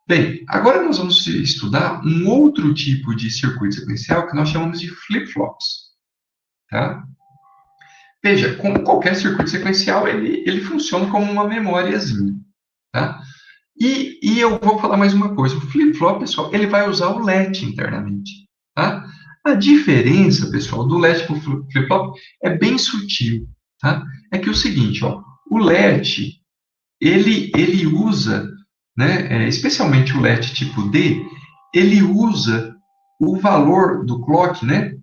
Bem, agora nós vamos estudar um outro tipo de circuito sequencial que nós chamamos de flip-flops, tá? Veja, como qualquer circuito sequencial, ele funciona como uma memóriazinha, tá? E eu vou falar mais uma coisa. O flip-flop, pessoal, ele vai usar o LED internamente, tá? A diferença, pessoal, do LED para o flip-flop é bem sutil, tá? É que é o seguinte, ó, o LED, ele usa, né, especialmente o LED tipo D, ele usa o valor do clock, né,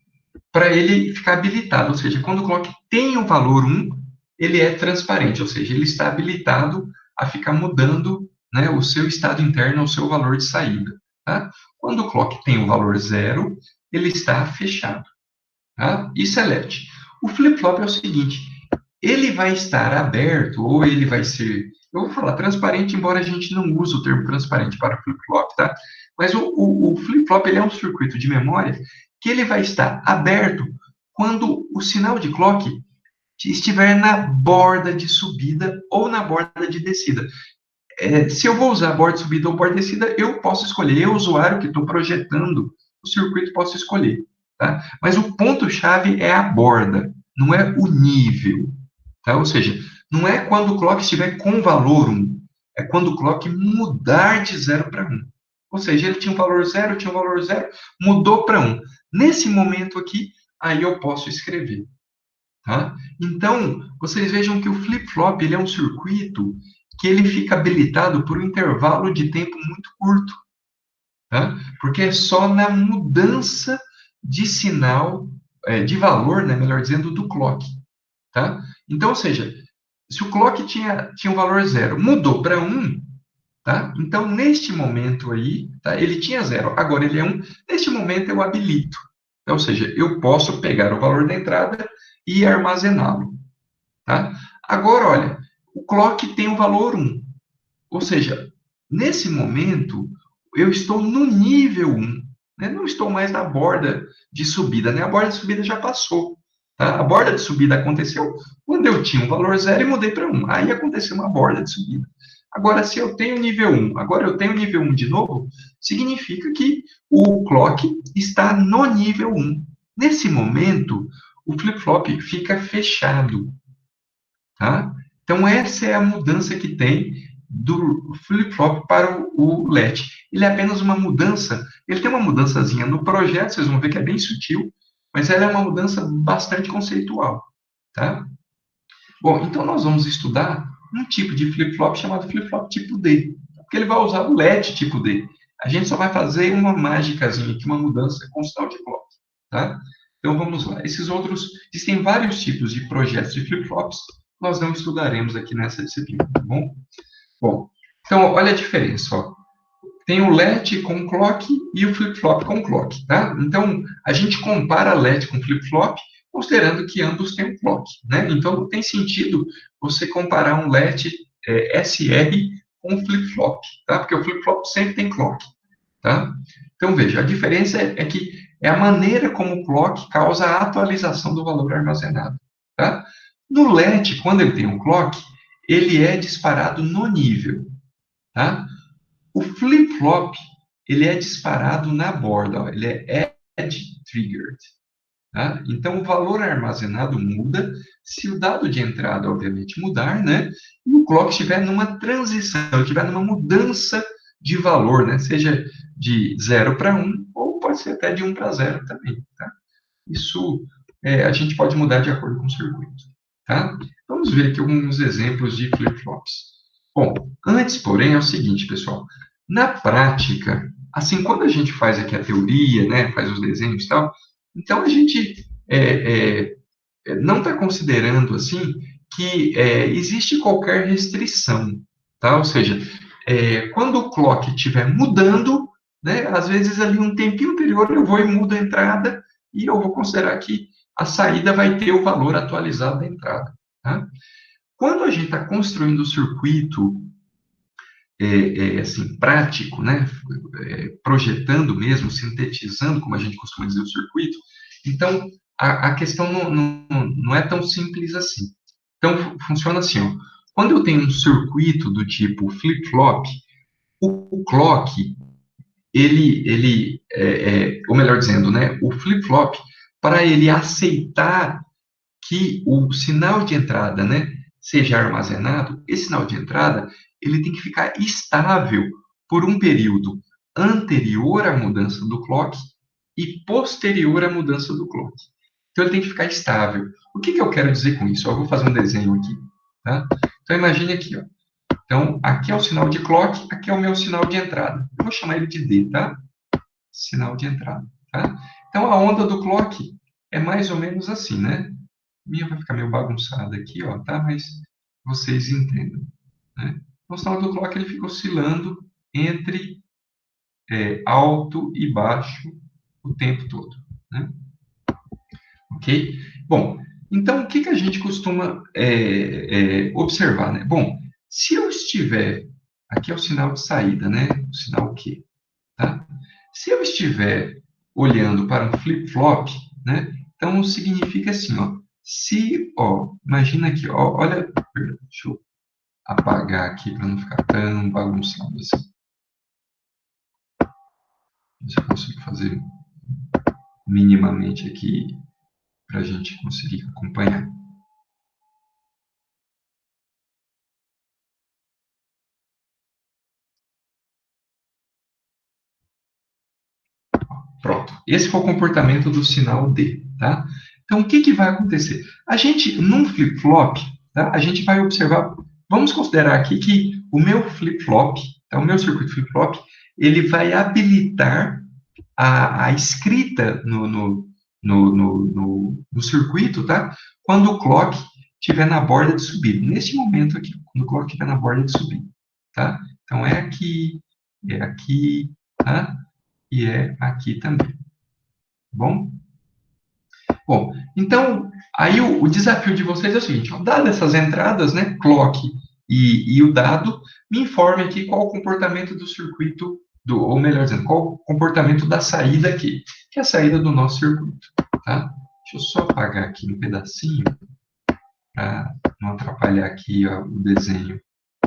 para ele ficar habilitado. Ou seja, quando o clock tem o valor 1, ele é transparente, ou seja, ele está habilitado a ficar mudando, né, o seu estado interno, o seu valor de saída. Tá? Quando o clock tem o valor 0, ele está fechado. Tá? Isso é LED. O flip-flop é o seguinte, ele vai estar aberto, ou ele vai ser, eu vou falar transparente, embora a gente não use o termo transparente para flip-flop, tá? Mas o flip-flop, ele é um circuito de memória que ele vai estar aberto quando o sinal de clock estiver na borda de subida ou na borda de descida. Se eu vou usar borda de subida ou borda de descida, eu posso escolher, eu, usuário que estou projetando o circuito, posso escolher, tá? Mas o ponto-chave é a borda, não é o nível. Tá? Ou seja, não é quando o clock estiver com valor 1, é quando o clock mudar de 0 para 1. Ou seja, ele tinha um valor 0, tinha um valor 0, mudou para 1. Nesse momento aqui, aí eu posso escrever. Tá? Então, vocês vejam que o flip-flop ele é um circuito que ele fica habilitado por um intervalo de tempo muito curto. Tá? Porque é só na mudança de sinal, de valor, né, melhor dizendo, do clock. Tá? Então, ou seja, se o clock tinha um valor 0, mudou para 1, tá? Então, neste momento aí, tá? Ele tinha 0, agora ele é 1, neste momento eu habilito. Ou seja, eu posso pegar o valor da entrada e armazená-lo, tá? Agora, olha, o clock tem o valor 1, ou seja, nesse momento, eu estou no nível 1, né? Não estou mais na borda de subida, né? A borda de subida já passou. Tá? A borda de subida aconteceu quando eu tinha um valor 0 e mudei para 1. Aí aconteceu uma borda de subida. Agora, se eu tenho nível 1, agora eu tenho nível 1 de novo, significa que o clock está no nível 1. Nesse momento, o flip-flop fica fechado. Tá? Então, essa é a mudança que tem do flip-flop para o LED. Ele é apenas uma mudança, ele tem uma mudançazinha no projeto, vocês vão ver que é bem sutil, mas ela é uma mudança bastante conceitual. Tá? Bom, então nós vamos estudar um tipo de flip-flop chamado flip-flop tipo D, porque ele vai usar o LED tipo D. A gente só vai fazer uma mágicazinha aqui, uma mudança com o sinal de clock. Tá? Então vamos lá. Existem vários tipos de projetos de flip-flops, nós não estudaremos aqui nessa disciplina, tá bom? Bom, então olha a diferença, ó. Tem o LED com clock e o flip-flop com clock, tá? Então, a gente compara LED com flip-flop, considerando que ambos têm um clock, né? Então, não tem sentido você comparar um LED SR com um flip-flop, tá? Porque o flip-flop sempre tem clock, tá? Então, veja, a diferença é que é a maneira como o clock causa a atualização do valor armazenado, tá? No LED, quando ele tem um clock, ele é disparado no nível, tá? O flip-flop, ele é disparado na borda, ó, ele é edge triggered, tá? Então, o valor armazenado muda se o dado de entrada, obviamente, mudar, né? E o clock estiver numa transição, estiver numa mudança de valor, né? Seja de 0 para 1, ou pode ser até de 1 para 0 também, tá? Isso a gente pode mudar de acordo com o circuito, tá? Vamos ver aqui alguns exemplos de flip-flops. Bom, antes, porém, é o seguinte, pessoal. Na prática, assim, quando a gente faz aqui a teoria, né, faz os desenhos e tal, então a gente não está considerando, assim, que existe qualquer restrição, tá? Ou seja, quando o clock estiver mudando, né, às vezes ali um tempinho anterior eu vou e mudo a entrada e eu vou considerar que a saída vai ter o valor atualizado da entrada, tá? Quando a gente está construindo o circuito assim, prático, né, projetando mesmo, sintetizando, como a gente costuma dizer, o circuito, então a questão não é tão simples assim. Então, funciona assim, ó. Quando eu tenho um circuito do tipo flip-flop, O clock, ou melhor dizendo, né, o flip-flop, para ele aceitar que o sinal de entrada, né, seja armazenado, esse sinal de entrada, ele tem que ficar estável por um período anterior à mudança do clock e posterior à mudança do clock. Então, ele tem que ficar estável. O que eu quero dizer com isso? Eu vou fazer um desenho aqui. Tá? Então, imagine aqui. Ó. Então, aqui é o sinal de clock, aqui é o meu sinal de entrada. Eu vou chamar ele de D, tá? Sinal de entrada. Tá? Então, a onda do clock é mais ou menos assim, né? Minha vai ficar meio bagunçada aqui, ó, tá? Mas vocês entendem, né? O sinal do clock ele fica oscilando entre alto e baixo o tempo todo, né? Ok? Bom, então o que a gente costuma observar, né? Bom, se eu estiver, aqui é o sinal de saída, né? O sinal Q, tá? Se eu estiver olhando para um flip-flop, né? Então significa assim, ó, se, ó, imagina aqui, ó, olha, deixa eu apagar aqui para não ficar tão bagunçado assim. Se eu consigo fazer minimamente aqui para a gente conseguir acompanhar. Pronto. Esse foi o comportamento do sinal D, tá? Então, o que vai acontecer? A gente, num flip-flop, tá? A gente vai observar, vamos considerar aqui que o meu flip-flop, tá? O meu circuito flip-flop, ele vai habilitar a escrita no circuito, tá? Quando o clock estiver na borda de subida. Neste momento aqui, quando o clock estiver na borda de subida, tá? Então, é aqui, tá? E é aqui também, tá bom? Bom, então, aí o desafio de vocês é o seguinte, ó, dadas essas entradas, né, clock e o dado, me informe aqui qual o comportamento do circuito, ou melhor dizendo, qual o comportamento da saída aqui, que é a saída do nosso circuito, tá? Deixa eu só apagar aqui um pedacinho, para não atrapalhar aqui ó, o desenho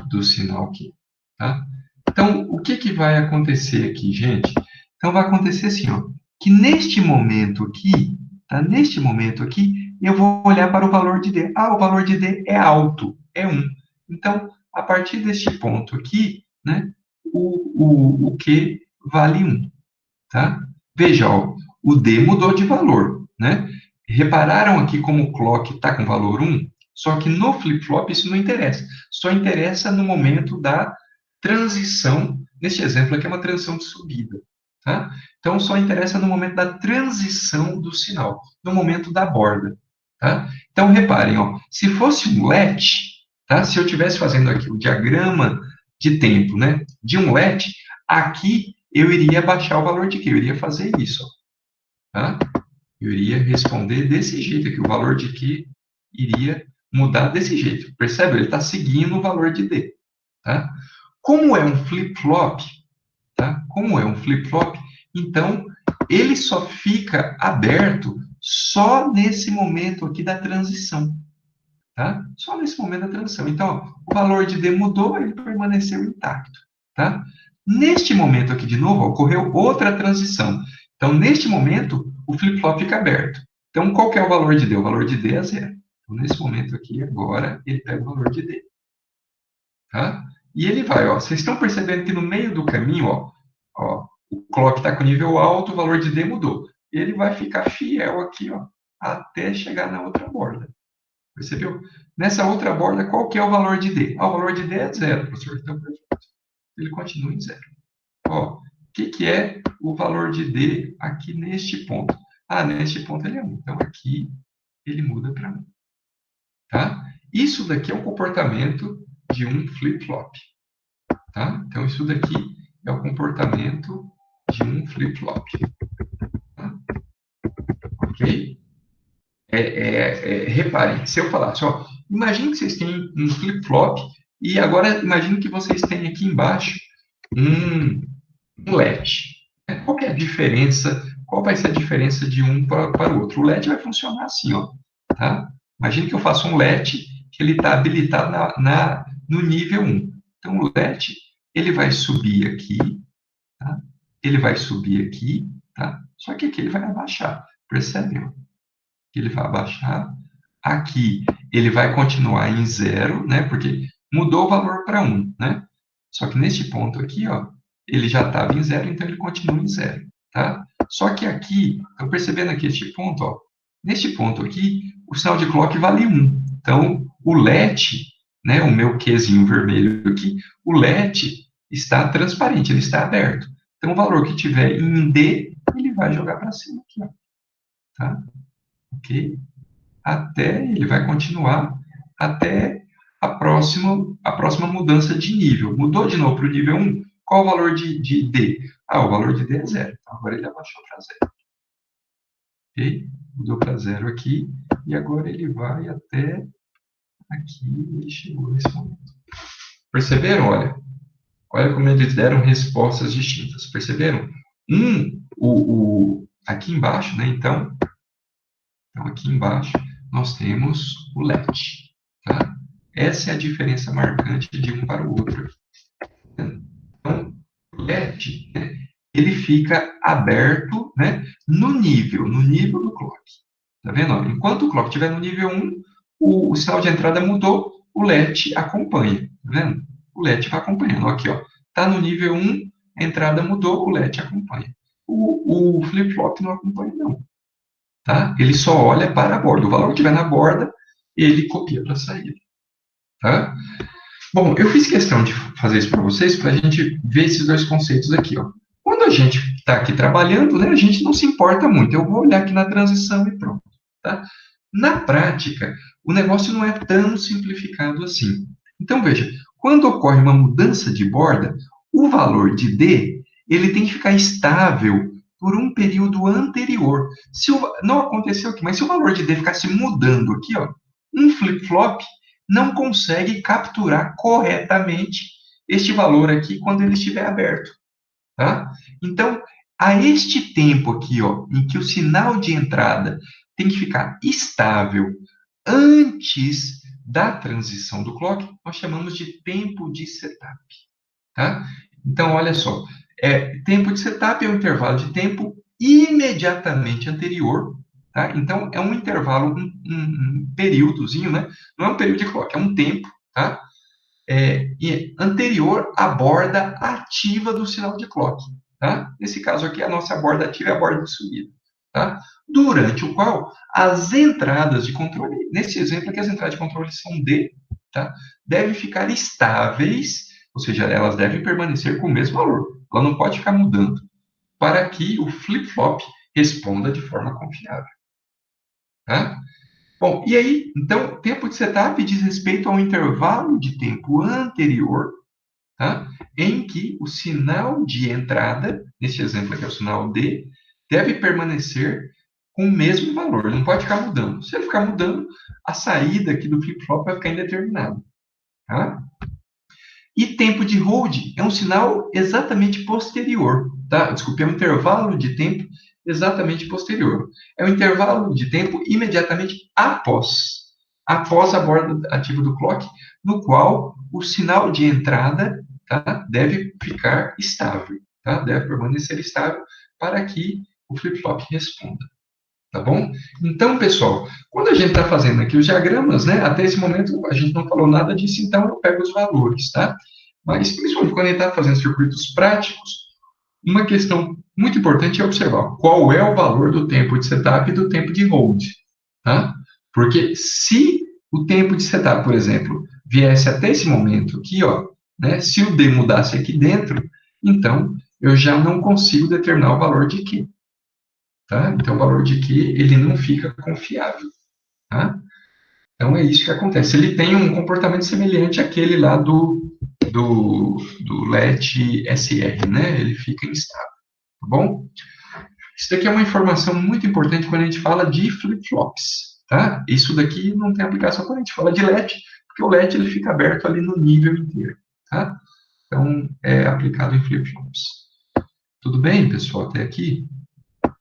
do sinal aqui, tá? Então, o que vai acontecer aqui, gente? Então, vai acontecer assim, ó, que neste momento aqui, tá? Neste momento aqui, eu vou olhar para o valor de D. Ah, o valor de D é alto, é 1. Então, a partir deste ponto aqui, né, o Q vale 1, tá? Veja, ó, o D mudou de valor, né? Repararam aqui como o clock está com valor 1? Só que no flip-flop isso não interessa. Só interessa no momento da transição. Neste exemplo aqui é uma transição de subida. Tá? Então, só interessa no momento da transição do sinal, no momento da borda. Tá? Então, reparem, ó, se fosse um latch, tá? Se eu estivesse fazendo aqui o diagrama de tempo né, de um latch, aqui eu iria baixar o valor de Q, eu iria fazer isso. Ó, tá? Eu iria responder desse jeito aqui, o valor de Q iria mudar desse jeito. Percebe? Ele está seguindo o valor de D. Tá? Como é um flip-flop, tá? Como é um flip-flop, então ele só fica aberto só nesse momento aqui da transição. Tá? Só nesse momento da transição. Então, ó, o valor de D mudou, ele permaneceu intacto. Tá? Neste momento aqui, de novo, ocorreu outra transição. Então, neste momento, o flip-flop fica aberto. Então, qual que é o valor de D? O valor de D é 0. Então, nesse momento aqui, agora, ele pega o valor de D. Tá? E ele vai, ó. Vocês estão percebendo que no meio do caminho, ó o clock está com nível alto, o valor de D mudou. Ele vai ficar fiel aqui, ó, até chegar na outra borda. Percebeu? Nessa outra borda, qual que é o valor de D? Ah, o valor de D é 0, professor. Então, ele continua em 0. Ó, o que é o valor de D aqui neste ponto? Ah, neste ponto ele é 1. Então, aqui ele muda para 1. Tá? Isso daqui é o comportamento de um flip-flop. Tá? Então, isso daqui é o comportamento de um flip-flop. Tá? Ok? Reparem, se eu falar, só, imagine que vocês têm um flip-flop e agora imagine que vocês têm aqui embaixo um latch. Qual que é a diferença? Qual vai ser a diferença de um para o outro? O latch vai funcionar assim, ó, tá? Imagine que eu faço um latch que ele está habilitado no nível 1. Então, o latch, ele vai subir aqui, tá? Ele vai subir aqui, tá? Só que aqui ele vai abaixar, percebe? Ele vai abaixar. Aqui ele vai continuar em 0, né? Porque mudou o valor para 1, né? Só que neste ponto aqui, ó, ele já estava em 0, então ele continua em 0, tá? Só que aqui, estão percebendo aqui este ponto, ó? Neste ponto aqui, o sinal de clock vale 1. Então, o LED, né, o meu Qzinho vermelho aqui, o LED está transparente, ele está aberto. Então, o valor que tiver em D, ele vai jogar para cima aqui, ó. Tá? Ok? Até, ele vai continuar até a próxima mudança de nível. Mudou de novo para o nível 1, qual o valor de D? Ah, o valor de D é 0. Então, agora ele abaixou para 0. Ok? Mudou para 0 aqui, e agora ele vai até aqui, ele chegou nesse momento. Perceberam? Olha como eles deram respostas distintas. Perceberam? Aqui embaixo, né? Então, aqui embaixo, nós temos o LED. Tá? Essa é a diferença marcante de um para o outro. Então, o LED, né, ele fica aberto, né, no nível do clock. Tá vendo? Enquanto o clock estiver no nível 1, o sinal de entrada mudou, o LED acompanha. Tá vendo? O LED vai acompanhando. Aqui, ó. Tá no nível 1, a entrada mudou, o LED acompanha. O flip-flop não acompanha, não. Tá? Ele só olha para a borda. O valor que estiver na borda, ele copia para a saída. Tá? Bom, eu fiz questão de fazer isso para vocês, para a gente ver esses dois conceitos aqui. Ó. Quando a gente está aqui trabalhando, né, a gente não se importa muito. Eu vou olhar aqui na transição e pronto. Tá? Na prática, o negócio não é tão simplificado assim. Então, veja, quando ocorre uma mudança de borda, o valor de D ele tem que ficar estável por um período anterior. Não aconteceu aqui, mas se o valor de D ficasse mudando aqui, ó, um flip-flop não consegue capturar corretamente este valor aqui quando ele estiver aberto. Tá? Então, a este tempo aqui, ó, em que o sinal de entrada tem que ficar estável antes da transição do clock, nós chamamos de tempo de setup. Tá? Então, olha só, tempo de setup é um intervalo de tempo imediatamente anterior. Tá? Então, é um intervalo, um períodozinho, né? Não é um período de clock, é um tempo, tá? Anterior à borda ativa do sinal de clock. Tá? Nesse caso aqui, a nossa borda ativa é a borda de subida. Tá? Durante o qual as entradas de controle, nesse exemplo aqui, as entradas de controle são D, tá? Devem ficar estáveis, ou seja, elas devem permanecer com o mesmo valor. Ela não pode ficar mudando, para que o flip-flop responda de forma confiável. Tá? Bom, e aí, então, tempo de setup diz respeito ao intervalo de tempo anterior, tá? Em que o sinal de entrada, nesse exemplo aqui é o sinal D, deve permanecer com o mesmo valor, não pode ficar mudando. Se ele ficar mudando, a saída aqui do flip-flop vai ficar indeterminada. Tá? E tempo de hold é um sinal exatamente posterior. Tá? Desculpe, é um intervalo de tempo exatamente posterior. É um intervalo de tempo imediatamente após a borda ativa do clock, no qual o sinal de entrada, tá, deve ficar estável, tá? Deve permanecer estável para que o flip-flop responda. Tá bom? Então, pessoal, quando a gente está fazendo aqui os diagramas, né, até esse momento a gente não falou nada disso, então eu pego os valores, tá? Mas, principalmente quando a gente está fazendo circuitos práticos, uma questão muito importante é observar qual é o valor do tempo de setup e do tempo de hold, tá? Porque se o tempo de setup, por exemplo, viesse até esse momento aqui, ó, né, se o D mudasse aqui dentro, então eu já não consigo determinar o valor de Q. Tá? Então, o valor de Q ele não fica confiável. Tá? Então, é isso que acontece. Ele tem um comportamento semelhante àquele lá do LET SR, né? Ele fica instável. Tá bom? Isso daqui é uma informação muito importante quando a gente fala de flip-flops. Tá? Isso daqui não tem aplicação quando a gente fala de LED, porque o LED ele fica aberto ali no nível inteiro. Tá? Então, é aplicado em flip-flops. Tudo bem, pessoal, até aqui?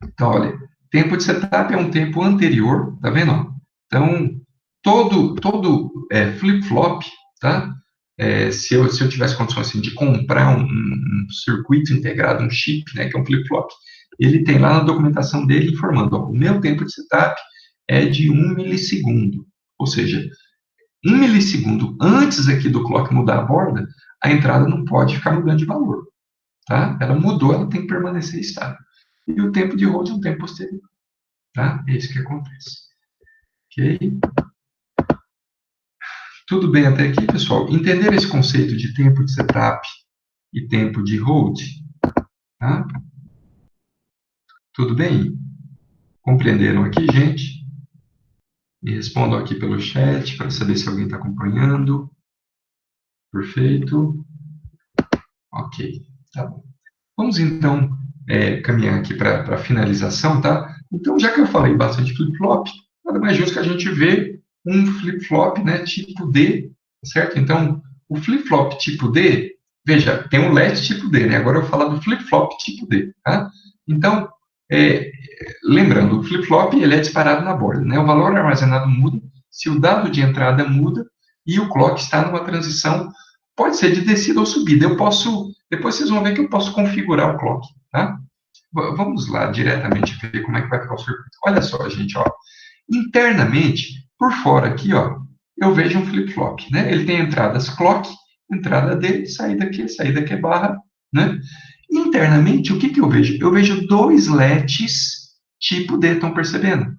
Então, olha, tempo de setup é um tempo anterior, tá vendo? Então, todo flip-flop, tá? se eu tivesse condições assim, de comprar um circuito integrado, um chip, né, que é um flip-flop, ele tem lá na documentação dele informando, ó, o meu tempo de setup é de 1 milissegundo, ou seja, 1 milissegundo antes aqui do clock mudar a borda, a entrada não pode ficar mudando de valor, tá? Ela mudou, ela tem que permanecer estável. E o tempo de hold é um tempo posterior, tá? É isso que acontece. Ok? Tudo bem até aqui, pessoal? Entenderam esse conceito de tempo de setup e tempo de hold? Tá? Tudo bem? Compreenderam aqui, gente? Me respondam aqui pelo chat para saber se alguém está acompanhando. Perfeito. Ok, tá bom. Vamos então caminhar aqui para a finalização, tá? Então, já que eu falei bastante flip-flop, nada mais justo que a gente ver um flip-flop, né, tipo D, certo? Então, o flip-flop tipo D, veja, tem um LED tipo D, né? Agora eu vou falar do flip-flop tipo D, tá? Então, é, lembrando, o flip-flop ele é disparado na borda, né? O valor armazenado muda, se o dado de entrada muda e o clock está numa transição, pode ser de descida ou subida. Eu posso, depois vocês vão ver que eu posso configurar o clock, tá? Vamos lá diretamente ver como é que vai ficar o circuito. Olha só, gente, ó. Internamente, por fora aqui, ó, eu vejo um flip-flop, né? Ele tem entradas clock, entrada D, saída Q barra, né? Internamente, o que que eu vejo? Eu vejo dois LEDs tipo D, estão percebendo?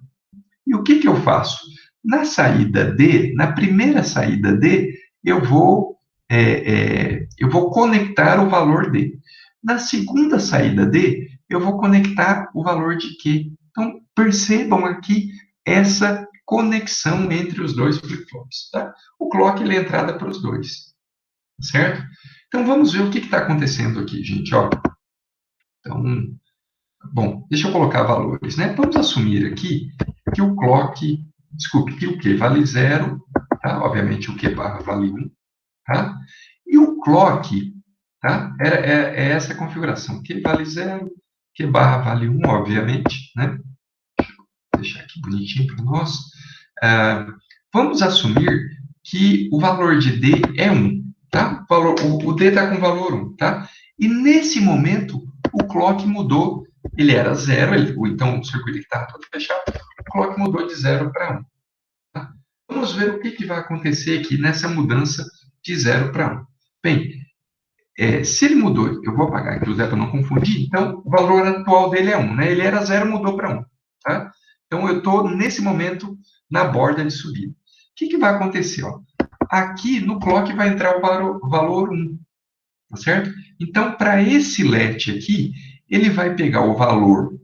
E o que que eu faço? Na saída D, na primeira saída D, eu vou conectar o valor D. Na segunda saída D, eu vou conectar o valor de Q. Então, percebam aqui essa conexão entre os dois flip-flops. Tá? O clock ele é a entrada para os dois, certo? Então, vamos ver o que está acontecendo aqui, gente. Ó. Então, bom, deixa eu colocar valores, né? Vamos assumir aqui que o clock, desculpe, que o Q vale 0, tá? Obviamente o Q barra vale 1, tá? E o clock, tá? É essa configuração, Q vale 0, Q barra vale 1, obviamente, né? Vou deixar aqui bonitinho para nós. Vamos assumir que o valor de D é 1, tá? O D está com valor 1, tá? E nesse momento, o clock mudou, ele era 0, então o circuito estava todo fechado, o clock mudou de 0 para 1. Tá? Vamos ver o que, que vai acontecer aqui nessa mudança de 0 para 1. Bem, se ele mudou, eu vou apagar aqui o 0 para não confundir, então o valor atual dele é 1, né? Ele era 0, mudou para 1, tá? Então eu estou, nesse momento, na borda de subida. O que, que vai acontecer? Ó? Aqui no clock vai entrar o valor 1, tá certo? Então, para esse let aqui, ele vai pegar o valor,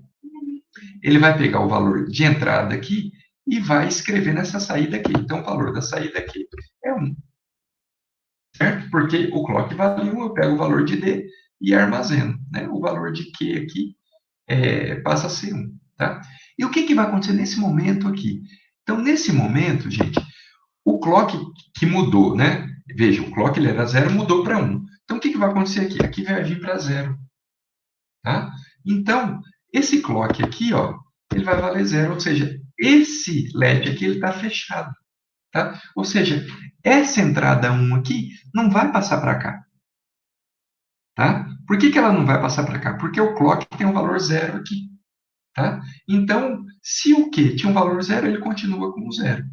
de entrada aqui e vai escrever nessa saída aqui. Então, o valor da saída aqui é 1, certo? Porque o clock vale 1, eu pego o valor de D e armazeno, né? O valor de Q aqui passa a ser 1, tá? E o que, que vai acontecer nesse momento aqui? Então, nesse momento, gente, o clock que mudou, né? Veja, o clock ele era 0, mudou para 1. Então, o que, que vai acontecer aqui? Aqui vai vir para 0, tá? Então, esse clock aqui, ó, ele vai valer 0, ou seja, esse LED aqui ele está fechado, tá? Ou seja, essa entrada 1 aqui não vai passar para cá, tá? Por que, que ela não vai passar para cá? Porque o clock tem um valor 0 aqui, tá? Então, se o Q tinha um valor 0, ele continua como 0.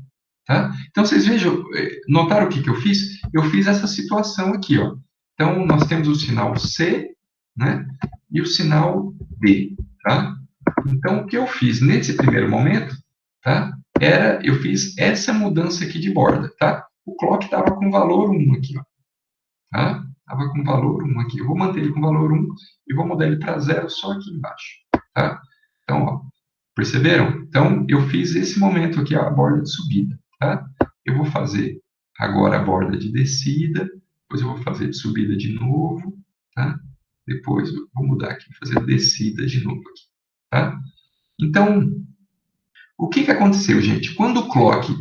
Tá? Então, vocês vejam, notaram o que, que eu fiz? Eu fiz essa situação aqui, ó. Então, nós temos o sinal C, né? E o sinal D, tá? Então, o que eu fiz nesse primeiro momento, tá? Eu fiz essa mudança aqui de borda, tá? O clock estava com valor 1 aqui, ó. Tá? Estava com valor 1 aqui. Eu vou manter ele com valor 1 e vou mudar ele para 0 só aqui embaixo, tá? Então, ó, perceberam? Então, eu fiz esse momento aqui, a borda de subida, tá? Eu vou fazer agora a borda de descida, depois eu vou fazer de subida de novo, tá? Depois eu vou mudar aqui, fazer descida de novo aqui, tá? Então, o que que aconteceu, gente? Quando o clock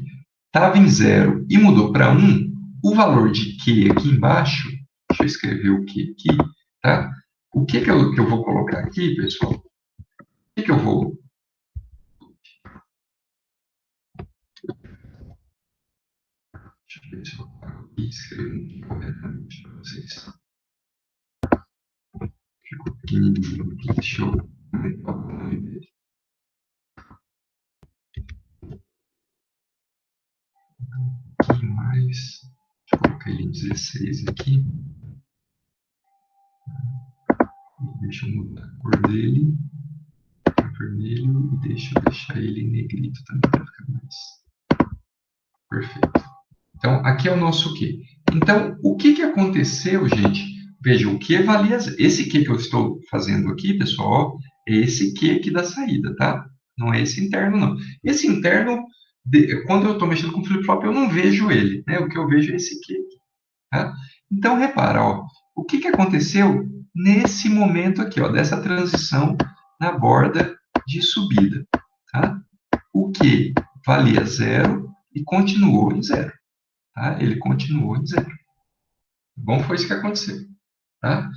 estava em 0 e mudou para 1, o valor de Q aqui embaixo, deixa eu escrever o Q aqui, tá? O que eu vou colocar aqui, pessoal? O que eu vou... Deixa eu ver se eu apago escrevo corretamente para vocês. Ficou pequenininho aqui, deixa eu aumentar o tamanho dele. Um pouquinho mais. Deixa eu colocar ele em 16 aqui. Deixa eu mudar a cor dele para vermelho e deixa eu deixar ele em negrito também para ficar mais perfeito. Então, aqui é o nosso Q. Então, o que aconteceu, gente? Veja, o Q valia... Esse Q que eu estou fazendo aqui, pessoal, é esse Q aqui da saída, tá? Não é esse interno, não. Esse interno, quando eu estou mexendo com flip-flop, eu não vejo ele, né? O que eu vejo é esse Q aqui, tá? Então, repara, ó, o que aconteceu nesse momento aqui, ó, dessa transição na borda de subida, tá? O Q valia 0 e continuou em 0. Tá? Ele continuou em 0. Bom, foi isso que aconteceu. Tá?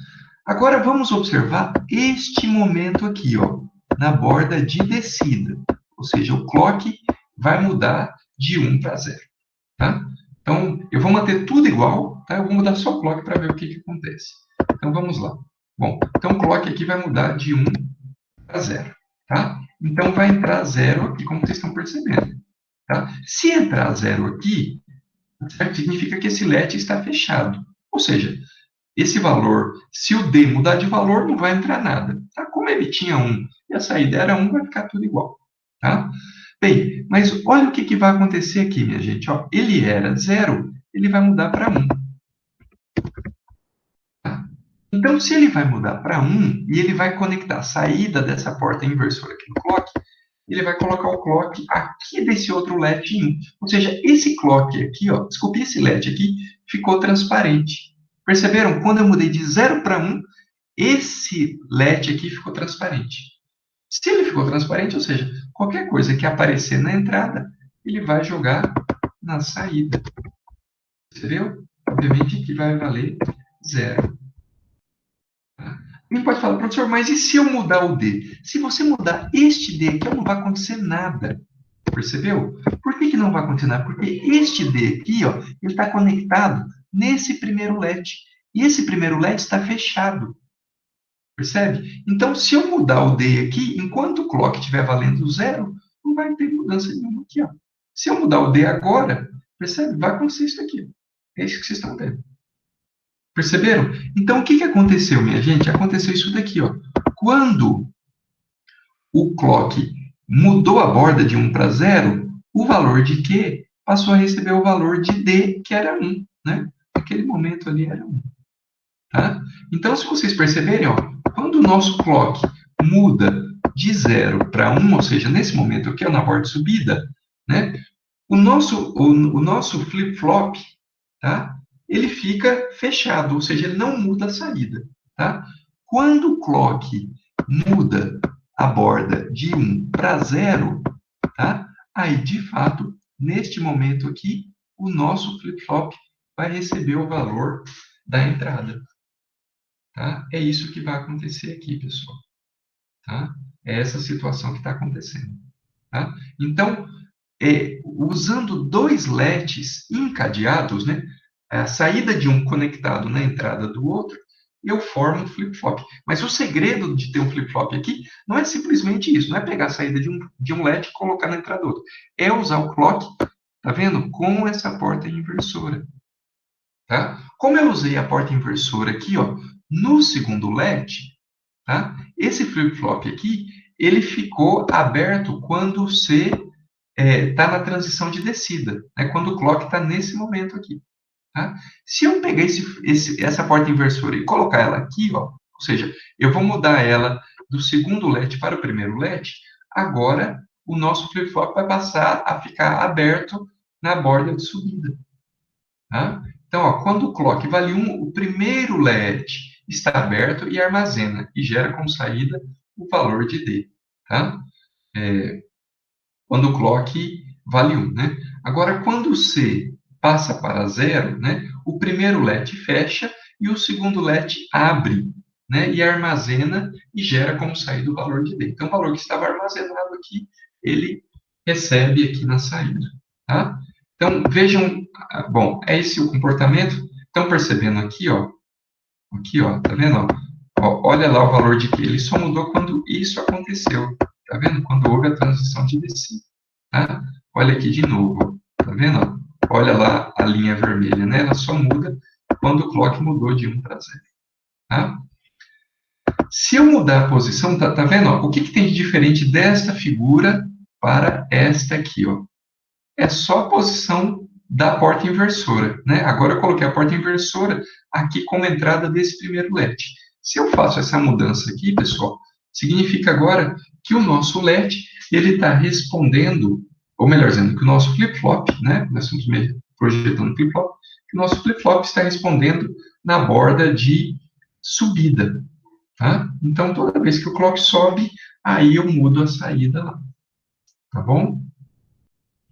Agora vamos observar este momento aqui, ó, na borda de descida. Ou seja, o clock vai mudar de 1 para 0. Tá? Então, eu vou manter tudo igual, tá? Eu vou mudar só o clock para ver o que acontece. Então, vamos lá. Bom, então o clock aqui vai mudar de 1 para 0. Tá? Então, vai entrar 0 aqui, como vocês estão percebendo. Tá? Se entrar 0 aqui, significa que esse LED está fechado. Ou seja, esse valor, se o D mudar de valor, não vai entrar nada. Tá? Como ele tinha 1 e a saída era 1, vai ficar tudo igual. Tá? Bem, mas olha o que vai acontecer aqui, minha gente. Ó, ele era 0, ele vai mudar para 1. Tá? Então, se ele vai mudar para 1 e ele vai conectar a saída dessa porta inversora aqui no clock, ele vai colocar o clock aqui desse outro LED em 1. Ou seja, esse clock aqui, ó, desculpe, esse LED aqui ficou transparente. Perceberam? Quando eu mudei de 0 para 1, esse LED aqui ficou transparente. Se ele ficou transparente, ou seja, qualquer coisa que aparecer na entrada, ele vai jogar na saída. Percebeu? Obviamente que vai valer 0. Alguém pode falar, professor, mas e se eu mudar o D? Se você mudar este D aqui, não vai acontecer nada. Percebeu? Por que não vai acontecer nada? Porque este D aqui, ó, ele está conectado nesse primeiro LED. E esse primeiro LED está fechado. Percebe? Então, se eu mudar o D aqui, enquanto o clock estiver valendo 0, não vai ter mudança nenhuma aqui. Ó. Se eu mudar o D agora, percebe? Vai acontecer isso aqui. É isso que vocês estão vendo. Perceberam? Então, o que aconteceu, minha gente? Aconteceu isso daqui, ó. Quando o clock mudou a borda de 1 para 0, o valor de Q passou a receber o valor de D, que era 1, né? Naquele momento ali era 1. Tá? Então, se vocês perceberem, ó, quando o nosso clock muda de 0 para 1, ou seja, nesse momento aqui, ó, na borda de subida, né? O nosso flip-flop, tá? Ele fica fechado, ou seja, ele não muda a saída. Tá? Quando o clock muda a borda de 1 para 0, tá? Aí, de fato, neste momento aqui, o nosso flip-flop vai receber o valor da entrada. Tá? É isso que vai acontecer aqui, pessoal. Tá? É essa situação que está acontecendo. Tá? Então, usando dois LEDs encadeados, né, a saída de um conectado na entrada do outro, eu formo um flip-flop. Mas o segredo de ter um flip-flop aqui não é simplesmente isso, não é pegar a saída de um LED e colocar na entrada do outro. É usar o clock, tá vendo? Com essa porta inversora. Tá? Como eu usei a porta inversora aqui, ó, no segundo LED, tá? Esse flip-flop aqui, ele ficou aberto quando você está na transição de descida, né? Quando o clock está nesse momento aqui. Tá? Se eu pegar essa porta inversora e colocar ela aqui, ó, ou seja, eu vou mudar ela do segundo LED para o primeiro LED, agora o nosso flip-flop vai passar a ficar aberto na borda de subida. Tá? Então, ó, quando o clock vale 1, o primeiro LED está aberto e armazena, e gera como saída o valor de D. Tá? Quando o clock vale 1. Né? Agora, quando o C passa para 0, né, o primeiro LED fecha e o segundo LED abre, né, e armazena e gera como saída o valor de D. Então, o valor que estava armazenado aqui, ele recebe aqui na saída. Tá? Então, vejam bom, é esse o comportamento. Estão percebendo aqui, ó? Aqui, ó, tá vendo? Ó, olha lá o valor de Q. Ele só mudou quando isso aconteceu. Tá vendo? Quando houve a transição de DC. Tá? Olha aqui de novo. Tá vendo? Olha lá a linha vermelha, né? Ela só muda quando o clock mudou de 1 para 0. Tá? Se eu mudar a posição, tá vendo? Ó, o que tem de diferente desta figura para esta aqui, ó? É só a posição da porta inversora, né? Agora eu coloquei a porta inversora aqui como entrada desse primeiro LED. Se eu faço essa mudança aqui, pessoal, significa agora que o nosso LED, ele está respondendo, ou melhor dizendo, que o nosso flip-flop, né? Nós estamos projetando flip-flop, que o nosso flip-flop está respondendo na borda de subida, tá? Então, toda vez que o clock sobe, aí eu mudo a saída lá, tá bom?